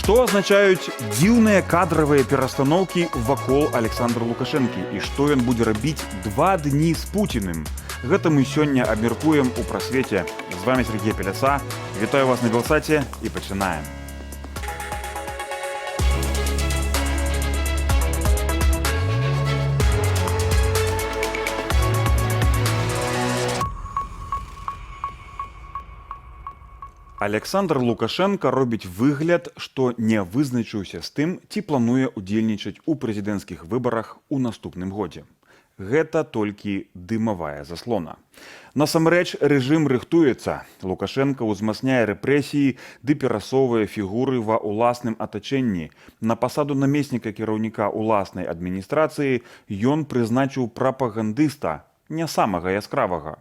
Што азначаюць дзіўныя кадравыя перастаноўкі вакол Александра Лукашэнкі і што ён будзе рабіць 2 дні з Пуціным? Гэта мы сёння абмяркуем у прасвеце. З вами Сергей Пеляса. Вітаю вас на Белсаце і пачынаем. Александр Лукашенко робіць выгляд, што не вызначыўся з тым, ці плануе ўдзельнічаць у прэзідэнцкіх выбарах у наступным годзе. Гэта толькі дымавая заслона. Насамрэч, рэжым рыхтуецца. Лукашенко ўзмацняе рэпрэсіі ды перасоўвае фігуры ва ўласным атачэнні. На пасаду намесніка кіраўніка ўласнай адміністрацыі ён прызначыў прапагандыста, не самага яскравага.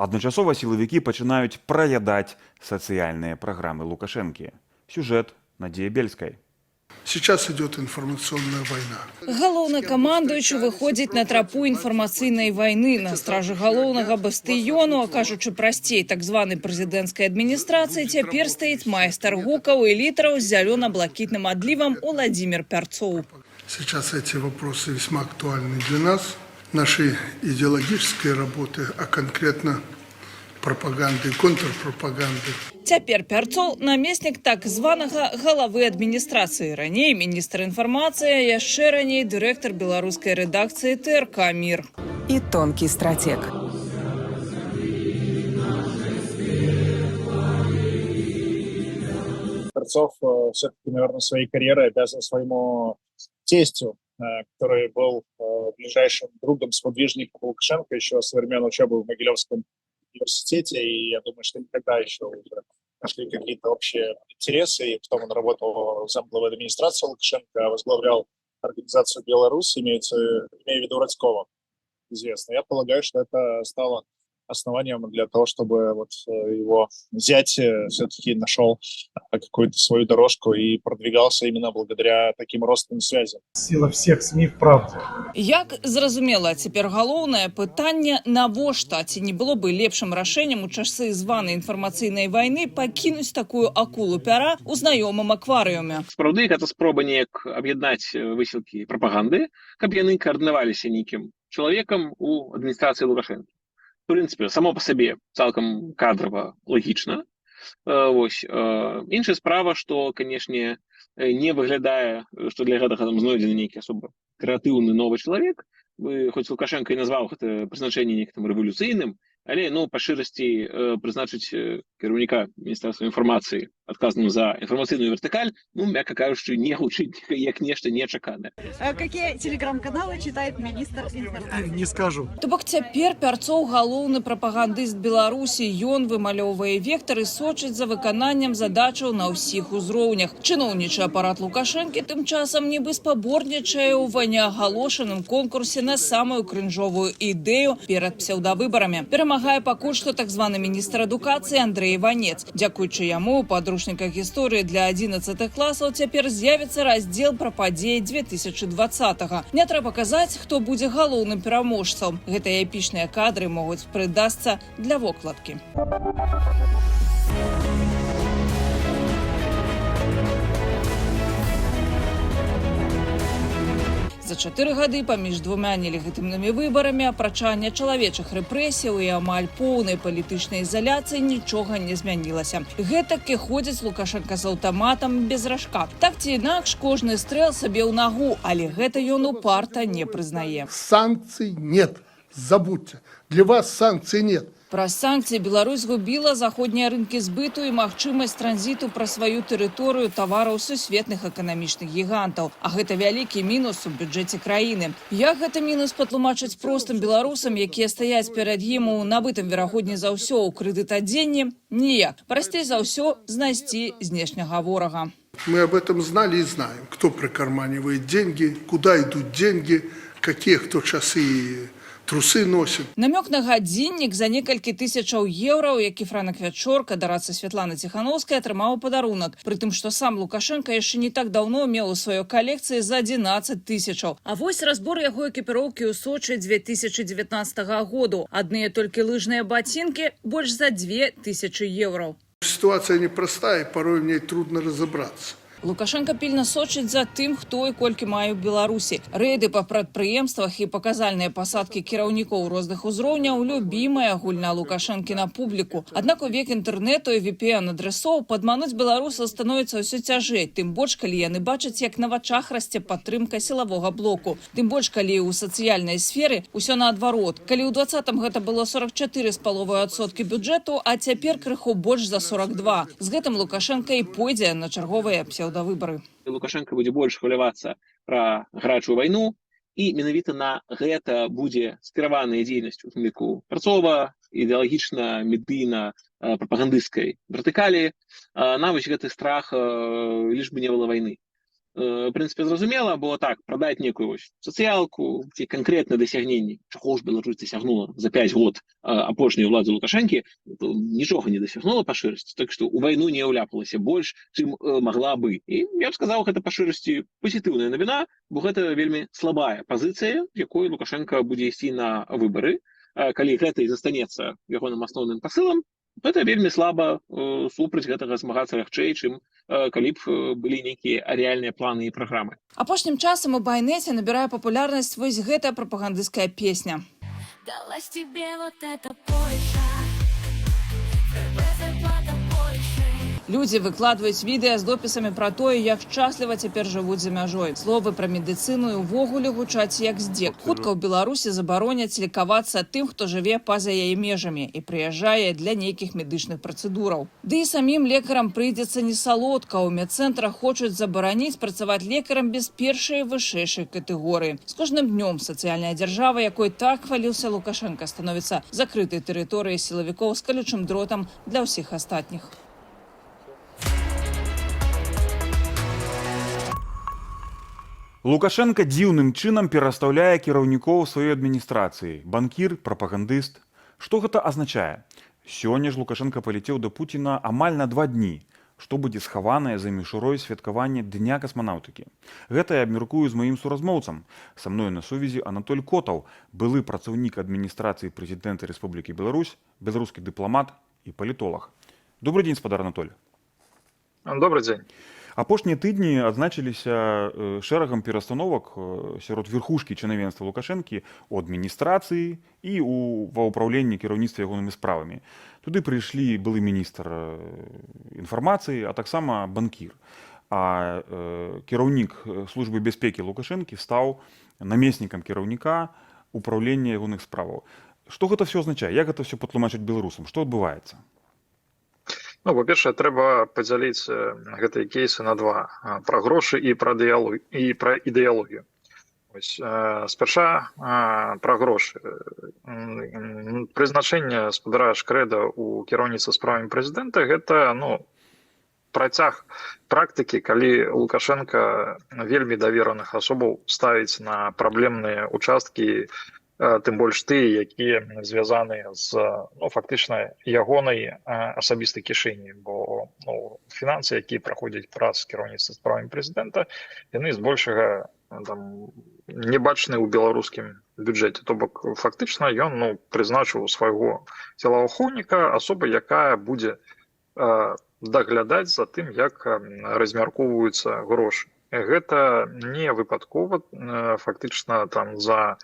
Адначасова сілавікі пачынаюць праядаць сацыяльныя праграмы Лукашэнкі. Сюжэт Надзеі Бельскай. Сейчас идет информационная война. Галоўнакамандуючы выходзіць на трапу інфармацыйнай вайны. На стражы галоўнага бастыёну, а кажучы прасцей, так званай прэзідэнцкай адміністрацыі, цяпер стаіць майстар гукаў і літараў з зялёна-блакітным адлівам Уладзімір Пярцоў. Сейчас эти вопросы весьма актуальны для нас, нашей идеологической работы, а конкретно пропаганды, контрпропаганды. Цяпер Пярцоў намеснік так званага галавы адміністрацыі. Раней міністр інфармацыі, яшчэ раней дырэктар беларускай рэдакцыі ТРК «Мир». И тонкий стратег. Пярцов все-таки, наверное, своей карьерой обязан своему тестю, который был ближайшим другом, сподвижником Лукашенко еще со времен учебы в Могилевском университете. И я думаю, что никогда еще уже нашли какие-то общие интересы. И потом он работал в замглавы администрации Лукашенко, возглавлял организацию «Беларусь», имея в виду Радского, известно. Я полагаю, что это стало основанием для того, чтобы вот его зять все-таки нашел какую-то свою дорожку и продвигался именно благодаря таким родственным связям. Сила всех СМИ в правде. Як зразумела, цяпер галоўнае пытанне, навошта, ці не было бы лепшым рашэннем у часы званай інфармацыйнай вайны пакінуць такую акулу пяра ў знаёмым акварыуме. Сапраўды, гэта спроба неяк аб'яднаць высілкі прапаганды, каб яны каардынаваліся нейкім чалавекам у адміністрацыі Лукашэнкі. В принципе, само по себе цалкам кадрова логічна. Іншая справа, што, канешне, не выглядае, што для гэтага там знойдзены нейкі асоба крэатыўны новы чалавек. Хоць Лукашенко і назваў гэта прызначэнне нейкім рэвалюцыйным, але, па шчырасці, прызначыць кіраўніка міністэрства інфармацыі, адказным за інфармацыйную вертыкаль, мякка кажучы, не гучыць як нешта нечаканае. Какие телеграм-каналы читает министр информации? Не скажу. То бок цяпер Пярцоў галоўны прапагандыст Беларусі. Ён вымалёўвае вектар і сочыць за выкананнем задачаў на ўсіх узроўнях. Чыноўнічы апарат Лукашэнкі тым часам нібы спаборнічае ў ваняагалошаным конкурсе на самую крынжовую ідэю перад псеўдавыбарамі. Перамагае пакуль што так званы міністр адукацыі Андрэй Іванец. Дзякуючы яму у падручніках гісторыі для 11 класаў цяпер з'явіцца раздзел пра падзеі 2020-го. Не трэба казаць, хто будзе галоўным пераможцам. Гэтыя эпічныя кадры могуць прыдасца для вокладкі. За 4 гады паміж двумя нелегітымнымі выбарамі, апрача нечалавечых рэпрэсіяў і амаль поўнай палітычнай ізаляцыі нічога не змянілася. Гэтак і ходзіць Лукашенко з аўтаматам без ражка. Так ці інакш, кожны стрэл сабе ў нагу, але гэта ён упарта не прызнае. Санкций нет. Забудьте. Для вас санкций нет. Праз санкцыі Беларусь губіла заходнія рынкі збыту і магчымасць транзіту пра сваю тэрыторыю тавараў сусветных эканамічных гігантаў. А гэта вялікі мінус у бюджэце краіны. Як гэты мінус патлумачыць простым беларусам, якія стаяць перад ім у набытым верагодней за ўсё ў крэдытадзенні? Ніяк. Прасцей за ўсё знайсці знешняга ворага. Мы об этом знали и знаем. Кто прикарманивает деньги, куда идут деньги, какие кто часы трусы носит. Намёк на гадзіннік за некалькі тысячаў еўраў, які Франак Вячорка, дарацца Святланы Ціхановскай, атрымаў падарунак. Прытым, што сам Лукашенко яшчэ не так даўно меў у сваёй калекцыі за 11 тысячаў. А вось разбор яго экіпіроўкі ў Сочы 2019 году. Адныя толькі лыжныя ботинки больш за 2000 еўраў. Ситуация непростая, порой в ней трудно разобраться. Лукашенко пільна сочыць за тым, хто і колькі мае ў Беларусі. Рэйды па прадпрыемствах і паказальныя пасадкі кіраўнікоў розных узроўняў – любімая гульня Лукашэнкі на публіку. Аднак у век інтэрнэту і VPN-адрасоў падмануць беларусаў становіцца ўсё цяжэй, тым больш, калі яны бачаць, як на вачах расце падтрымка сілавога блоку. Тым больш, калі ў сацыяльнай сферы ўсё наадварот. Калі ў 20-м гэта было 44,5% бюджэту, а цяпер крыху больш за 42. З гэтым Лукашенко і пойдзе на чарговыя псеўдавыбары. Лукашенко будзе больш хвалявацца пра гарачую вайну, і менавіта на гэта будзе скіраваная дзейнасць у тым ліку працова, ідэалагічна, медыйна, прапагандысцкай вертыкалі. На вось гэты страх, лишь бы не было вайны. В прынцыпе, зразумела, бо так, прадаць некую сацыялку, ці канкрэтныя дасягненні, чаго ж Беларусь дасягнула за 5 год апошняй уладzy Лукашэнкі, нічога не дасягнула па шырасці, так што ў вайну не ўляпалася больш, чым магла бы. І я б сказаў, гэта па шырасці пазітыўная навіна, бо гэта вельмі слабая пазіцыя, якой Лукашенко будзе ісці на выбары. Калі гэта і застанецца ягоным асноўным пасылам, гэта вельмі слаба супраць гэтага змагацца лягчэй, чым калі б былі нейкія рэальныя планы і праграмы. Апошнім часам у байнеце набірае папулярнасць вось гэтая прапагандысцкая песня. Далась тебе вот эта Польша. Людзі выкладваюць відэа з допісамі пра тое, як шчасліва цяпер жывуць за мяжой. Словы пра медыцыну і ўвогуле гучаць як здзек. Хутка ў Беларусі забароняць лікавацца тым, хто жыве па-за яе межамі і прыязджае для нейкіх медычных працэдураў. Ды і самім лекарам прыйдзецца не салодка. У медцэнтрах хочуць забараніць працаваць лекарам без першай і вышэйшай катэгорыі. З кожным днём сацыяльная дзяржава, якой так хваліўся Лукашенко, становіцца закрытай тэрыторыяй сілавікоў з калючым дротам для ўсіх астатніх. Лукашенко дзіўным чынам перастаўляе кіраўнікоў сваёй адміністрацыі. Банкір, прапагандыст. Што гэта азначае? Сёння ж Лукашенко паляцеў да Пуціна амаль на 2 дні, што будзе схаванае за мішурой святкавання Дня касманаўтыкі. Гэта я абмяркую з маім суразмоўцам. Са мною на сувязі Анатоль Котаў, былы працаўнік адміністрацыі прэзідэнта Рэспублікі Беларусь, беларускі дыпламат і палітолог. Добрый дзень, спадар Анатоль. Добрый день. Апошнія тыдні адзначыліся шэрагам перастановак сярод верхушкі чынавенства Лукашэнкі у адміністрацыі і ва ўпраўленні кіраўніцтва ягонымі справамі. Туды прыйшлі былы міністр інфармацыі, а таксама банкір. А кіраўнік службы бяспекі Лукашэнкі стаў намеснікам кіраўніка ўпраўлення ягоных справаў. Што гэта все азначае? Як гэта все патлумачыць беларусам? Што адбываецца? Ну, па-першае, трэба падзяліць гэтыя кейсы на два. Пра грошы і пра ідэалогію. Спярша пра грошы. Прызначэнне спадара Шкрэда ў кіраўніцтва справамі прэзідэнта – гэта працяг практыкі, калі Лукашенко вельмі давераных асобаў ставіць на праблемныя участкі, тым больш тыя, якія звязаныя з фактычна ягонай асабістай кішэні, бо фінансы, якія праходзяць праз кіраўніцтва справамі прэзідэнта, яны збольшага не бачны ў беларускім бюджэце. То бок фактычна ён прызначыў свайго целаахоўніка, асоба, якая будзе даглядаць за тым, як размяркоўваюцца грошы. Гэта не выпадкова, фактычна за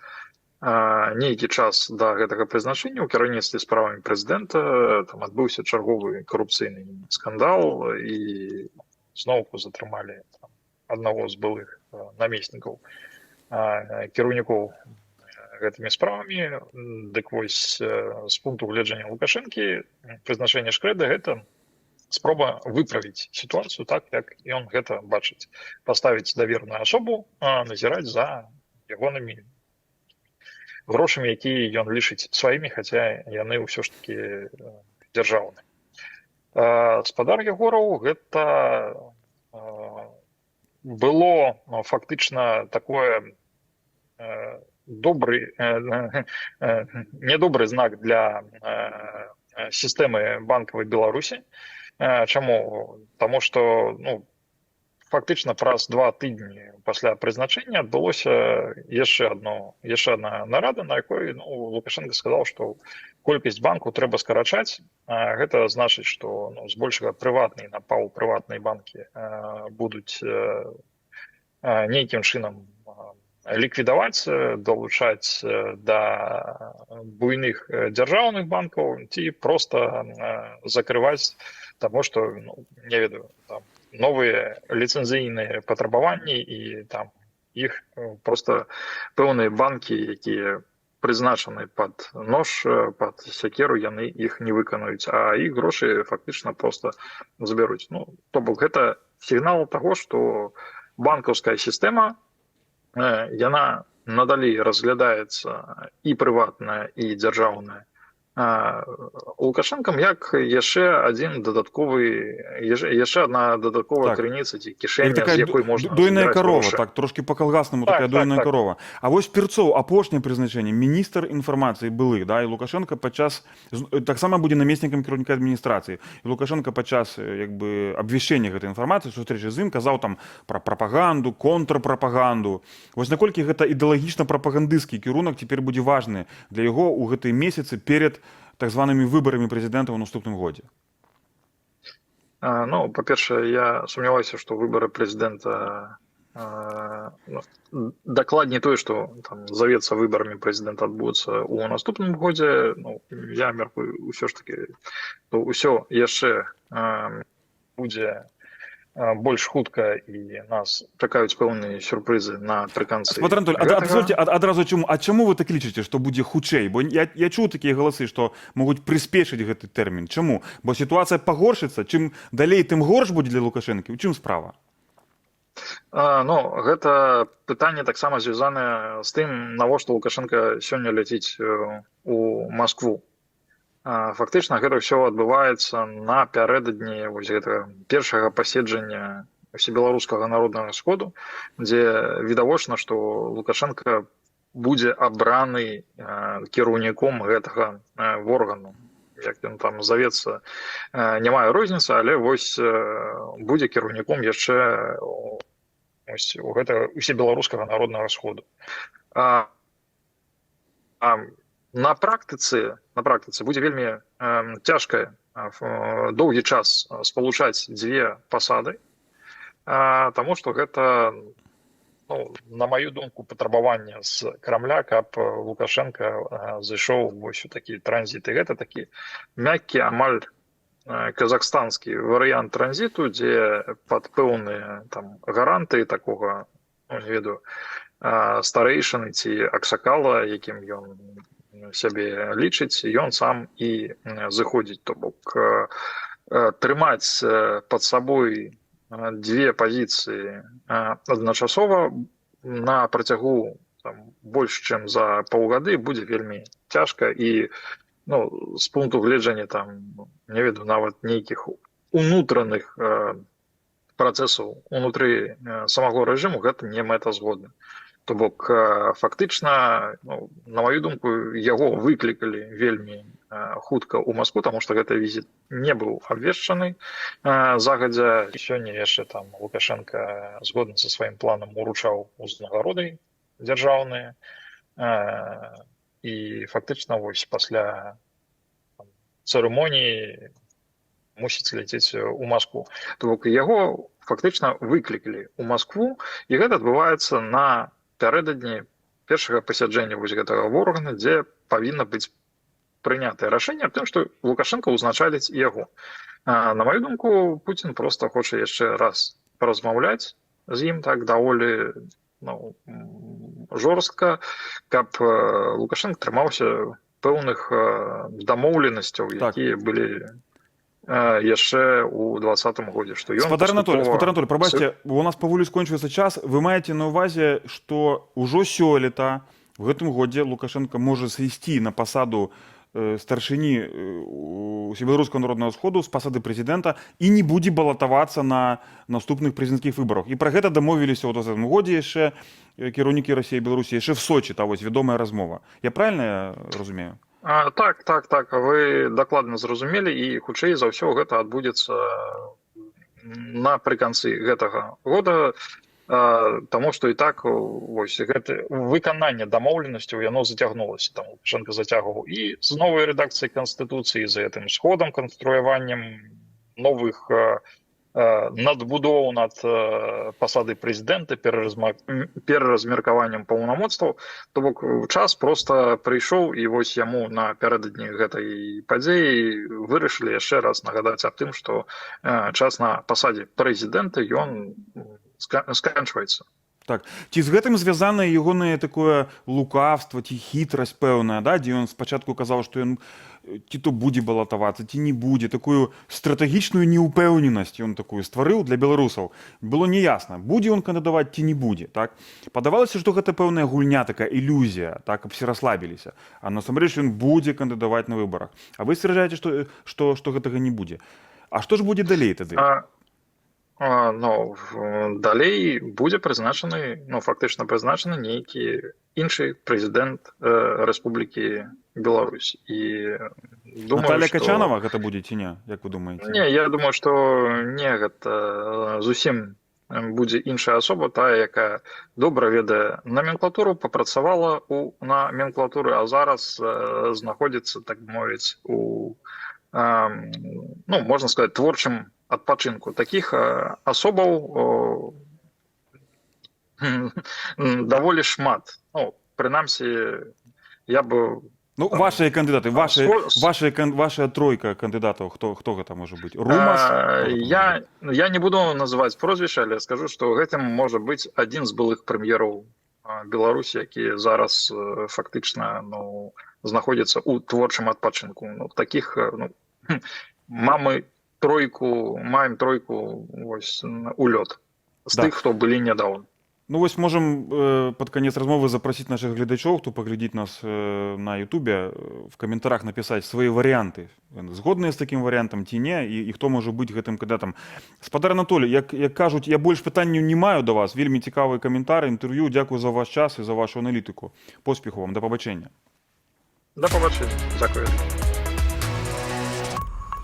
нейкі час да гэтага прызначэння ў кіраўніцтве справамі прэзідэнта адбыўся чарговы карупцыйны скандал і зноўку затрымалі аднаго з былых намеснікаў кіраўнікоў гэтымі справамі. Дык вось, з пункту гледжання Лукашэнкі прызначэнне Шкрэда – гэта спроба выправіць сітуацыю так, як ён гэта бачыць. Паставіць даверную асобу, назіраць за ягонымі грошамі, якія ён лічыць сваімі, хаця яны ўсё ж такі дзяржаўныя. Спадар Ягораў – гэта было фактычна такое недобры знак для сістэмы банкавай Беларусі. Чаму? Таму што фактычна праз 2 тыдні пасля прызначэння адбылося яшчэ одна нарада, на якой Лукашенко сказаў, што колькасць банкаў трэба скарачаць. Гэта значыць, што збольшага прыватныя на паўпрыватныя банкі будуць нейкім чынам ліквідаваць, далучаць да буйных дзяржаўных банкаў ці проста закрываць, таму што, не ведаю, там новыя ліцэнзійныя патрабаванні і там іх проста пэўныя банкі, якія прызначаны пад нож, пад сякеру, яны іх не выканаюць, а іх грошы фактычна проста забяруць. То бок гэта сігнал таго, што банкаўская сістэма, яна надалей разглядаецца і прыватная, і дзяржаўная Лукашэнкам як яшчэ одна дадатковая крыніца ці кішэня, з якой можна дойная корова, так, трошки по-калгаснаму такая дойная корова. А вось Перцоў, апошняе прызначэнне, міністр інфармацыі былы, да, і Лукашенко падчас, таксама будзе намеснікам кіраўніка адміністрацыі. І Лукашенко падчас абвяшчэння гэтай інфармацыі, сустрэчы з ім, казаў там пра прапаганду, контрпрапаганду. Вось наколькі гэта ідэалагічна-прапагандысцкі кірунак цяпер будзе важны для яго ў гэтыя месяцы перед так званымі выбарамі прэзідэнта ў наступным годзе? Па-першае, я сумняваюся, што выбары прэзідэнта дакладней тое, што завецца выбарамі прэзідэнта адбудуцца ў наступным годзе. Я мяркую ўсё ж такі, то ўсё яшчэ будзе больш хутка і нас чакаюць пэўныя сюрпрызы напрыканцы. Спадар Анатолій, дазвольце адразу чаму? А чаму вы так лічыце, што будзе хутчэй? Бо я чуў такія галасы, што могуць прыспешыць гэты тэрмін. Чаму? Бо сітуацыя пагоршыцца, чым далей, тым горш будзе для Лукашэнкі. У чым справа? Гэта пытанне таксама звязанае з тым, навошта Лукашенко сёння ляціць у Маскву. Фактычна гэта ўсё адбываецца напярэдадні гэтага першага паседжання Усебеларускага народнага сходу, дзе відавочна, што Лукашенко будзе абраны кіраўніком гэтага органу. Як ён там завецца, не мае розніцы, але вось будзе кіраўніком яшчэ у гэтага Усебеларускага народнага сходу. На практыцы будзе вельмі цяжка доўгі час спалучаць дзве пасады, таму што гэта, на маю думку, патрабаванне з Крамля, каб Лукашенко зайшоў вось у такі транзіт. І гэта такі мяккі, амаль казахстанскі варыянт транзіту, дзе пад пэўныя гаранты такога, не ведаю, старэйшыны ці аксакала, якім ён сябе лічыць, ён сам і зыходзіць. То бок трымаць пад сабой дзве пазіцыі адначасова на працягу больш чым за паўгады будзе вельмі цяжка. І з пункту гледжання не ведаю, нават нейкіх унутраных працэсаў унутры самого рэжыму гэта не мэтазгодна. То бок, фактычна, на маю думку, яго выклікалі вельмі хутка ў Маскву, таму што гэты візіт не быў абвешчаны загадзя. Сёння яшчэ Лукашенко згодна са сваім планам уручаў узнагароды дзяржаўныя. І фактычна вось пасля цырымоніі мусіць ляцець у Маскву. То бок, яго фактычна выклікалі ў Маскву, і гэта адбываецца на пярэдадні першага пасяджэння вось гэтага органа, дзе павінна быць прынятае рашэнне аб тым, што Лукашенко ўзначаліць яго. На маю думку, Пуцін проста хоча яшчэ раз паразмаўляць з ім так даволі жорстка, каб Лукашенко трымаўся пэўных дамоўленасцяў, якія былі яшчэ ў 2020 годзе. Спадар Анатолій, прабачце, у нас паволі скончваецца час. Вы маеце на ўвазе, што ўжо сёлета в гэтым годзе Лукашенко можа сысці на пасаду старшыні Усебеларускага народнага сходу з пасады прэзідэнта і не будзе балатавацца на наступных прэзідэнцкіх выбарах. І пра гэта дамовіліся ў 2020 годзе яшчэ кіраўнікі Расіі і Беларусі, яшчэ в Сочі, вось вядомая размова. Я правільна разумею? Так, вы дакладна зразумелі, і хутчэй за ўсё гэта адбудзецца напрыканцы гэтага года, таму што і так вось гэта выкананне дамоўленасцяў яно зацягнулася, там Лукашенко зацягваў і з новай рэдакцыяй канстытуцыі, за гэтым сходам, канструяваннем новых надбудоў над пасадай прэзідэнта, пераразмеркаваннем паўнамоцтваў. То бок час проста прыйшоў, і вось яму напярэдадні гэтай падзеі вырашылі яшчэ раз нагадаць аб тым, што час на пасадзе прэзідэнта ён сканчваецца. Так, ці з гэтым звязанае ягонае такое лукавства ці хітрасць пэўная, да, дзе ён спачатку казаў, што ён ці то будзе балатавацца, ці не будзе, такую стратэгічную неўпэўненасць ён такую стварыў для беларусаў. Было неясна, будзе ён кандыдаваць ці не будзе, так? Падавалася, што гэта пэўная гульня, такая ілюзія, так, каб все расслабіліся. А насамрэч ён будзе кандыдаваць на выбарах. А вы сцвярджаеце, што гэтага не будзе. А што ж будзе далей тады? Ну, далей будзе прызначаны, ну, фактычна прызначаны нейкі іншы прэзідэнт Рэспублікі Беларусь. І думаю, Наталля Качанова гэта будзе ці не, як вы думаеце? Не, я думаю, што не, гэта зусім будзе іншая асоба, тая, якая добра ведае номенклатуру, папрацавала ў номенклатуры, а зараз знаходзіцца, так мовіць, у, ну, можна сказаць, творчым адпачынку. Такіх асобаў даволі шмат. Ну, прынамсі, я бы... Ну, вашыя кандыдаты, вашая тройка кандыдатаў, хто гэта можа быць? Румас? Я не буду называць прозвішча, але скажу, што гэтым можа быць адзін з былых прэм'ераў Беларусі, які зараз фактычна, ну, знаходзіцца ў творчым адпачынку. Ну, такіх, ну, маем тройку вось у лёд з тых, хто былі нядаўна. Ну вось можам пад канец размовы запрасіць нашых гледачоў, хто паглядзіць нас на Ютубе, в каментарах напісаць свае варыянты. Згодныя з такім варыянтам ці не, і хто можа быць гэтым кандыдатам. Спадар Анатолій, як кажуць, я больш пытанняў не маю да вас. Вельмі цікавыя каментары, інтэрв'ю. Дзякую за ваш час і за вашу аналітыку. Поспеху вам, да пабачэння. Да пабачэння. Дзякую.